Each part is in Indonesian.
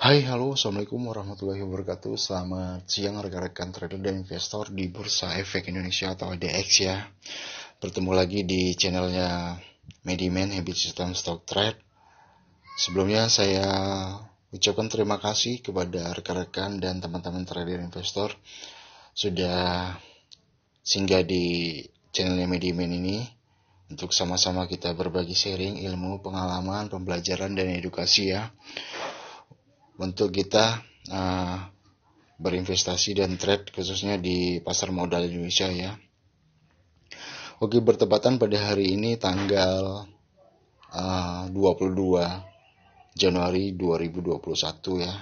Hai, halo, assalamualaikum warahmatullahi wabarakatuh. Selamat siang rekan-rekan trader dan investor di Bursa Efek Indonesia atau ADX ya. Bertemu lagi di channelnya Mediman Habit System Stock Trade. Sebelumnya saya ucapkan terima kasih kepada rekan-rekan dan teman-teman trader investor sudah singgah di channelnya Mediman ini untuk sama-sama kita berbagi sharing ilmu, pengalaman, pembelajaran, dan edukasi ya. Untuk kita berinvestasi dan trade khususnya di pasar modal Indonesia ya. Oke, bertepatan pada hari ini tanggal 22 Januari 2021 ya,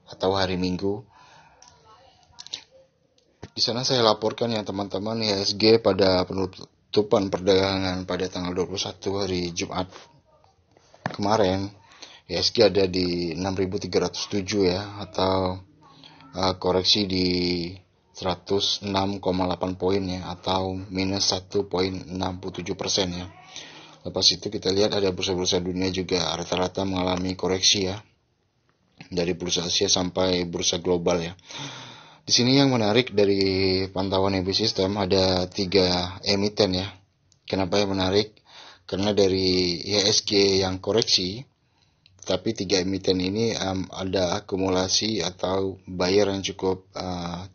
atau hari Minggu. Di sana saya laporkan ya teman-teman, IHSG pada penutupan perdagangan pada tanggal 21 hari Jumat kemarin, IHSG ada di 6.307 ya, atau koreksi di 106,8 poin ya, atau minus 1,67% ya. Lepas itu kita lihat ada bursa-bursa dunia juga rata-rata mengalami koreksi ya, dari bursa Asia sampai bursa global ya. Di sini yang menarik dari pantauan Habit System ada 3 emiten ya. Kenapa yang menarik? Karena dari IHSG yang koreksi, tapi 3 emiten ini ada akumulasi atau buyer yang cukup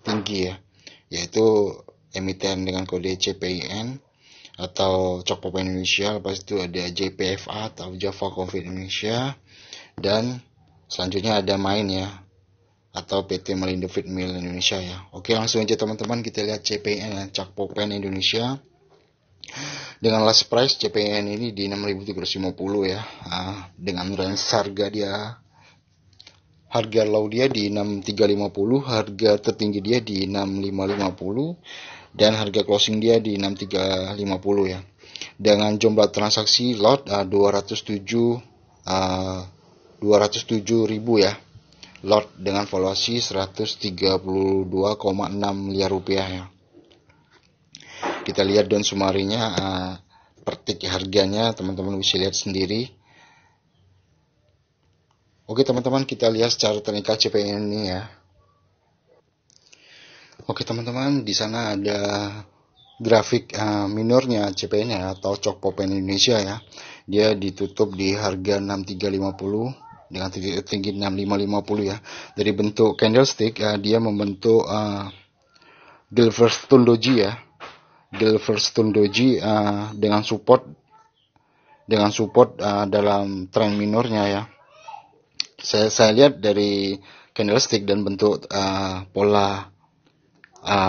tinggi ya, yaitu emiten dengan kode CPIN atau Cokpop Indonesia, lepas itu ada JPFA atau Java Coffee Indonesia, dan selanjutnya ada Main ya, atau PT Malindo Feed Mill Indonesia ya. Oke, langsung aja teman-teman kita lihat CPIN ya, Cokpop Indonesia. Dengan last price CPN ini di 6.350 ya. Dengan range harga low dia di 6.350, harga tertinggi dia di 6.550, dan harga closing dia di 6.350 ya. Dengan jumlah transaksi lot 207 ribu ya. Lot dengan valuasi 132,6 miliar rupiah ya. Kita lihat down sumarinya, per tick harganya teman-teman bisa lihat sendiri. Oke teman-teman, kita lihat secara teknikal CPN ini ya. Oke teman-teman, di sana ada grafik minornya CPN ya, atau Cokpop Indonesia ya. Dia ditutup di harga 6.350 dengan titik tinggi 6.550 ya. Dari bentuk candlestick dia membentuk Gilverstone Doji ya. Gilverstone Doji dengan support dalam trend minornya ya. Saya lihat dari candlestick dan bentuk pola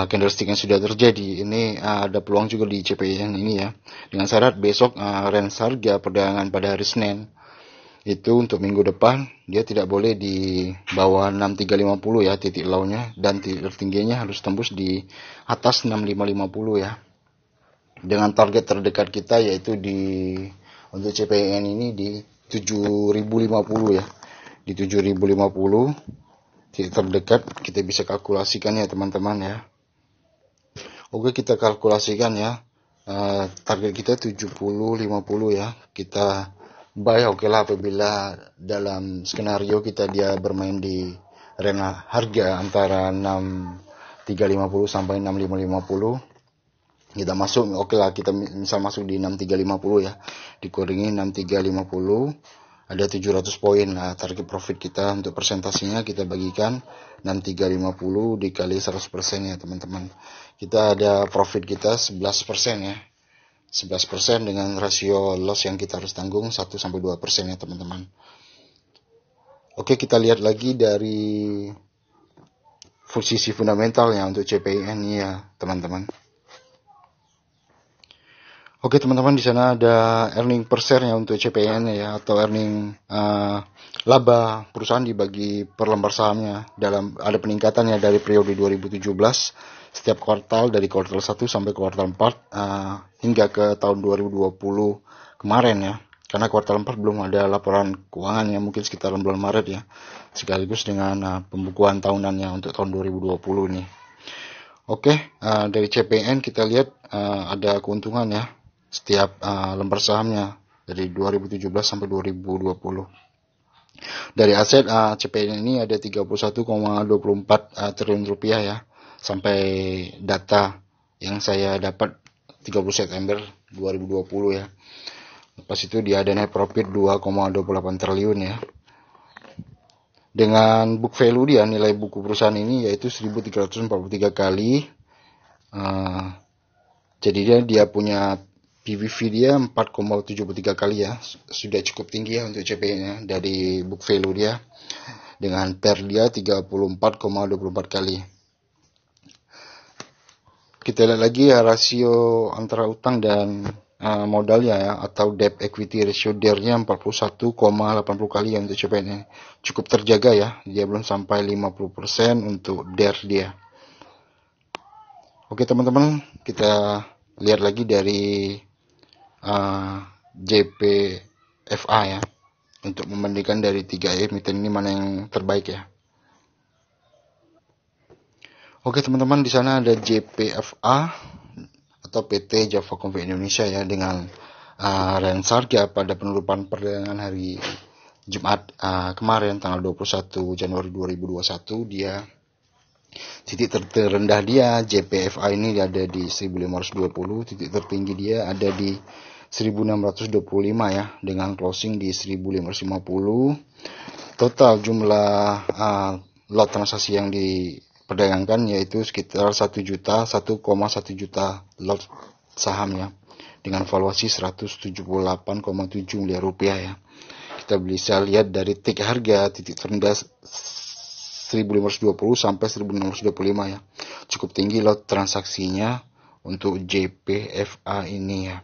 candlestick yang sudah terjadi ini, ada peluang juga di CPN ini ya, dengan syarat besok range harga perdagangan pada hari Senin itu untuk minggu depan dia tidak boleh di bawah 6.350 ya titik low-nya, dan titik tertingginya harus tembus di atas 6.550 ya. Dengan target terdekat kita yaitu untuk CPN ini di 7.050 ya. Di 7.050 titik terdekat kita bisa kalkulasikan ya teman-teman ya. Oke, kita kalkulasikan ya. Target kita 70.50 ya. Kita buy oke lah apabila dalam skenario kita dia bermain di range harga antara 6.350 sampai 6.550. Kita masuk, oke lah kita bisa masuk di 6.350 ya, dikurangi 6.350 ada 700 poin. Nah, target profit kita untuk persentasinya kita bagikan 6.350 dikali 100% ya teman-teman. Kita ada profit kita 11% ya, 11% dengan rasio loss yang kita harus tanggung 1-2% ya teman-teman. Oke, kita lihat lagi dari posisi fundamental ya untuk CPIN ya teman-teman. Oke teman-teman, di sana ada earning per share-nya untuk CPN ya, atau earning laba perusahaan dibagi per lembar sahamnya. Ada peningkatannya dari periode 2017 setiap kuartal, dari kuartal 1 sampai kuartal 4 hingga ke tahun 2020 kemarin ya. Karena kuartal 4 belum ada laporan keuangan ya, mungkin sekitar bulan Maret ya. Sekaligus dengan pembukuan tahunannya untuk tahun 2020 ini. Oke, dari CPN kita lihat ada keuntungan ya setiap lembar sahamnya dari 2017 sampai 2020. Dari aset CPN ini ada 31,24 triliun rupiah ya, sampai data yang saya dapat 30 September 2020 ya. Lepas itu dia ada net profit 2,28 triliun ya. Dengan book value dia, nilai buku perusahaan ini yaitu 1343 kali. Jadi dia punya PBV dia 4,73 kali ya. Sudah cukup tinggi ya untuk CPI-nya dari book value dia. Dengan PER dia 34,24 kali. Kita lihat lagi ya rasio antara utang dan modalnya ya, atau debt equity ratio DER-nya 41,80 kali ya untuk CPN-nya. Cukup terjaga ya, dia belum sampai 50% untuk DER dia. Oke teman-teman, kita lihat lagi dari JPFA ya, untuk membandingkan dari 3 emiten ini mana yang terbaik ya. Oke teman-teman, di sana ada JPFA atau PT Java Coffee Indonesia ya, dengan range harga pada penutupan perdagangan hari Jumat kemarin tanggal 21 Januari 2021, dia titik terendah dia JPFA ini ada di 1520, titik tertinggi dia ada di 1625 ya, dengan closing di 1550. Total jumlah lot transaksi yang diperdagangkan yaitu sekitar 1,1 juta lot saham ya, dengan valuasi 178,7 miliar rupiah ya. Kita bisa lihat dari titik harga titik terendah 1520 sampai 1625 ya. Cukup tinggi lot transaksinya untuk JPFA ini ya.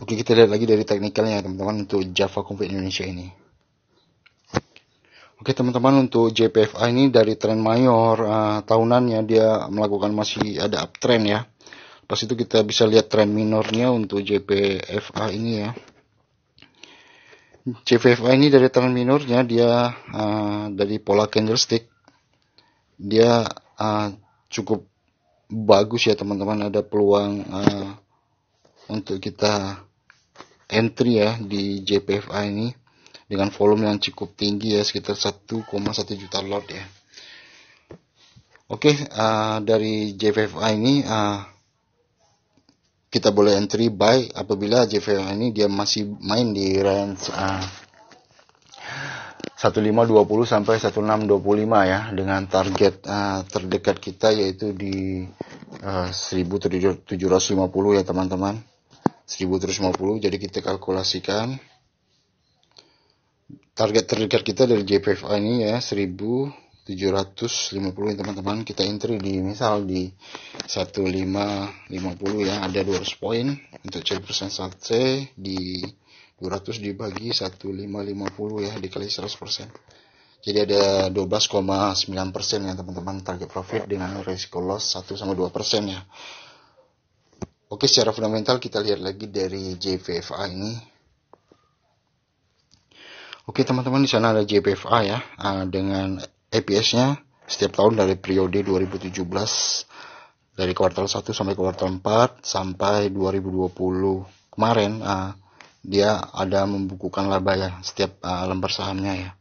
Oke, kita lihat lagi dari teknikalnya teman-teman untuk Java Coffee Indonesia ini. Oke teman-teman, untuk JPFA ini dari tren mayor tahunannya dia melakukan masih ada uptrend ya. Pas itu kita bisa lihat tren minornya untuk JPFA ini ya. JPFA ini dari tren minornya dia dari pola candlestick dia cukup bagus ya teman-teman. Ada peluang untuk kita entry ya di JPFA ini dengan volume yang cukup tinggi ya, sekitar 1,1 juta lot ya. Oke, dari JPFA ini kita boleh entry buy apabila JPFA ini dia masih main di range 1520 sampai 1625 ya, dengan target terdekat kita yaitu di 1750 ya teman-teman. 1750. Jadi kita kalkulasikan target terdekat kita dari JPFA ini ya 1750 ya teman-teman. Kita entry di misal di 1550 ya, ada 200 poin untuk cari persentase di 200 dibagi 1550 ya, dikali 100%. Jadi ada 12,9% ya teman-teman target profit dengan risiko loss 1-2% ya. Oke, secara fundamental kita lihat lagi dari JPFA ini. Oke teman-teman, di sana ada JPFA ya, dengan EPS-nya setiap tahun dari periode 2017 dari kuartal 1 sampai kuartal 4 sampai 2020 kemarin dia ada membukukan laba ya setiap lembar sahamnya ya.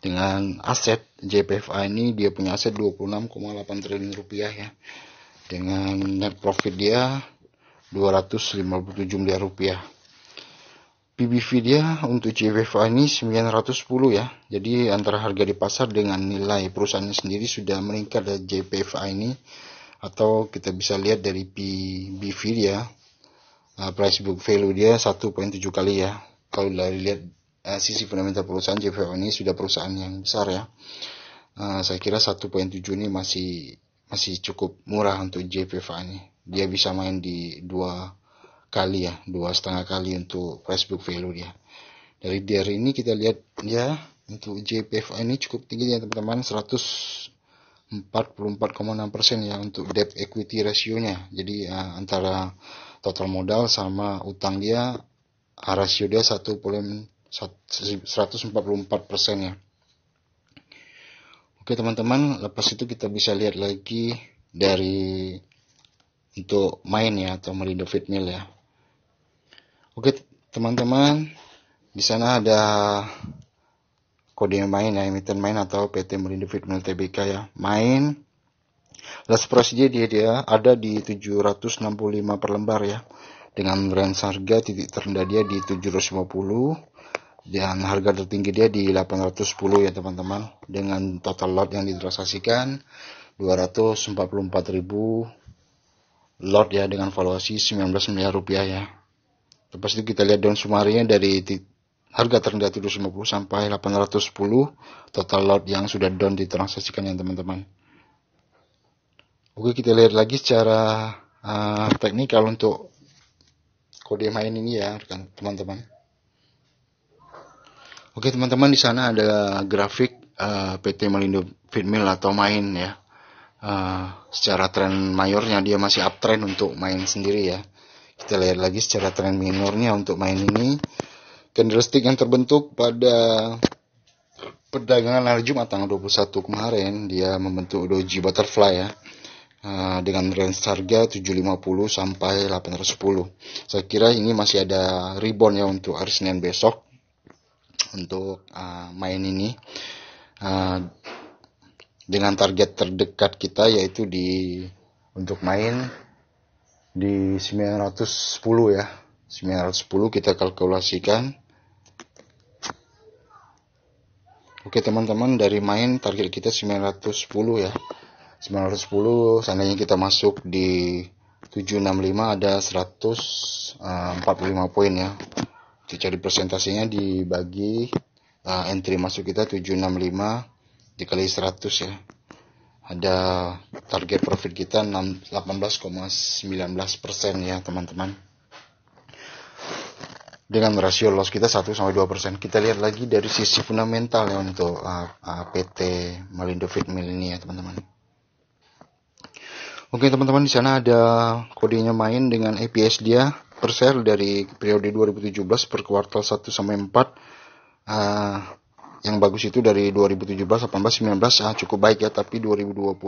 Dengan aset JPFA ini dia punya aset 26,8 triliun rupiah ya, dengan net profit dia 257 miliar rupiah. PBV dia untuk JPFA ini 910 ya. Jadi antara harga di pasar dengan nilai perusahaannya sendiri sudah meningkat dari JPFA ini, atau kita bisa lihat dari PBV dia, price book value dia 1,7 kali ya. Kalau dari lihat sisi fundamental perusahaan, JPFA ini sudah perusahaan yang besar ya. Saya kira 1,7 ini masih cukup murah untuk JPFA ini. Dia bisa main di 2 kali ya, 2,5 kali untuk price book value dia. Dari DER ini kita lihat ya, untuk JPFA ini cukup tinggi ya teman-teman, 144,6% ya untuk debt equity rasionya. Jadi antara total modal sama utang dia, rasio dia 144% ya. Oke teman-teman, lepas itu kita bisa lihat lagi dari untuk main ya, atau merindo fitmill ya. Oke teman-teman, di sana ada kode main ya, emiten main atau PT Melindo Feedmill Tbk ya. Main last price dia ada di 765 per lembar ya, dengan range harga titik terendah dia di 750 dan harga tertinggi dia di 810 ya teman-teman, dengan total lot yang ditransaksikan 244.000 lot ya, dengan valuasi 19 miliar rupiah ya. Lepas itu kita lihat down summary-nya dari harga terendah 750 sampai 810, total lot yang sudah down ditransaksikan ya teman-teman. Oke, kita lihat lagi secara teknikal untuk kode main ini ya teman-teman. Oke teman-teman, di sana ada grafik PT Melindo Feedmill atau main ya. Secara tren mayornya dia masih uptrend untuk main sendiri ya. Kita lihat lagi secara tren minornya untuk main ini. Candlestick yang terbentuk pada perdagangan hari Jumat tanggal 21 kemarin, dia membentuk doji butterfly ya. Dengan range harga 750 sampai 810. Saya kira ini masih ada rebound ya untuk hari Senin besok untuk main ini, dengan target terdekat kita yaitu untuk main di 910 ya. 910 kita kalkulasikan. Oke teman-teman, dari main target kita 910 ya. 910 seandainya kita masuk di 765 ada 145 poin ya. Jadi presentasinya dibagi entry masuk kita 765 dikali 100 ya. Ada target profit kita 18,19% ya teman-teman. Dengan rasio loss kita 1-2%. Kita lihat lagi dari sisi fundamental ya untuk PT Melindo Feedmill ini ya teman-teman. Oke teman-teman, di sana ada kodenya main dengan EPS dia per share dari periode 2017 per kuartal 1 sampai 4. Yang bagus itu dari 2017, 18, 19 cukup baik ya, tapi 2020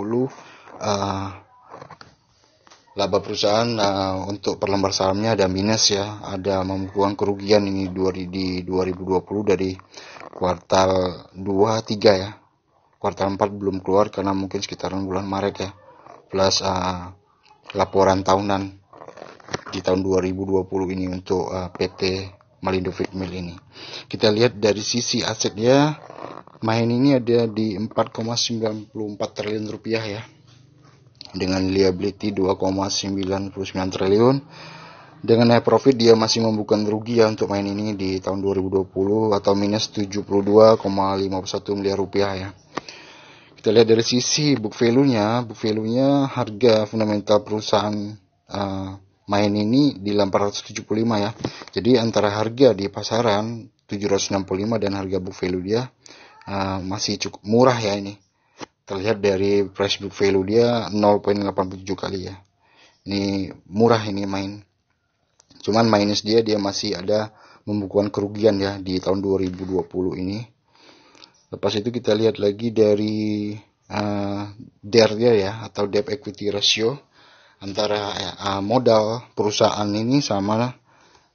laba perusahaan untuk per lembar sahamnya ada minus ya, ada membukukan kerugian ini di 2020 dari kuartal 2, 3 ya. Kuartal 4 belum keluar karena mungkin sekitaran bulan Maret ya. Plus laporan tahunan di tahun 2020 ini untuk PT Melindo Feedmill ini. Kita lihat dari sisi asetnya, main ini ada di 4,94 triliun rupiah ya, dengan liability 2,99 triliun. Dengan net profit dia masih membukukan rugi ya untuk main ini di tahun 2020 atau minus 72,51 miliar rupiah ya. Kita lihat dari sisi book value-nya harga fundamental perusahaan main ini di 875 ya. Jadi antara harga di pasaran 765 dan harga book value dia masih cukup murah ya ini. Terlihat dari price book value dia 0,87 kali ya. Ini murah ini main. Cuman minus dia masih ada membukukan kerugian ya di tahun 2020 ini. Lepas itu kita lihat lagi dari DER dia ya, atau debt equity ratio, antara modal perusahaan ini sama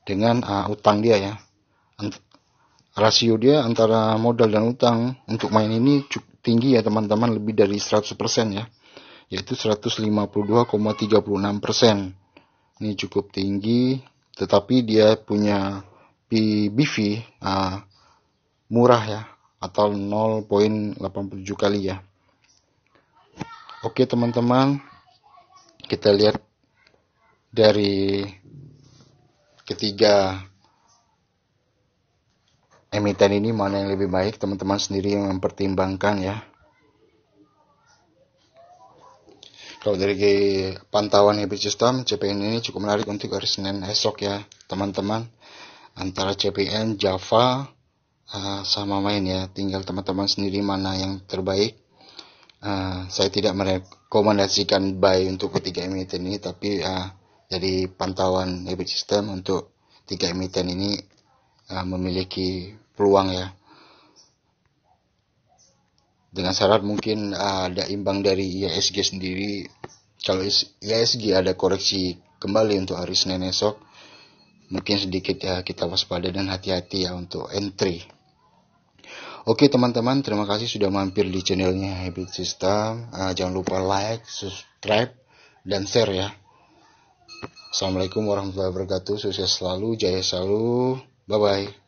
dengan utang dia ya. Rasio dia antara modal dan utang untuk main ini cukup tinggi ya teman-teman, lebih dari 100% ya, yaitu 152,36%. Ini cukup tinggi, tetapi dia punya PBV murah ya, atau 0,87 kali ya. Oke teman-teman, kita lihat dari ketiga emiten ini mana yang lebih baik, teman-teman sendiri yang mempertimbangkan ya. Kalau dari pantauan habit system, CPN ini cukup menarik untuk hari Senin esok ya teman-teman, antara CPN, Java, sama main ya, tinggal teman-teman sendiri mana yang terbaik. Saya tidak merekomendasikan buy untuk ketiga emiten ini, tapi jadi pantauan habit system untuk tiga emiten ini memiliki peluang ya, dengan syarat mungkin ada imbang dari IHSG sendiri. Kalau IHSG ada koreksi kembali untuk hari Senin esok, mungkin sedikit ya kita waspada dan hati-hati ya untuk entry. Oke teman-teman, terima kasih sudah mampir di channelnya Habit System. Jangan lupa like, subscribe, dan share ya. Assalamualaikum warahmatullahi wabarakatuh. Sukses selalu, jaya selalu. Bye-bye.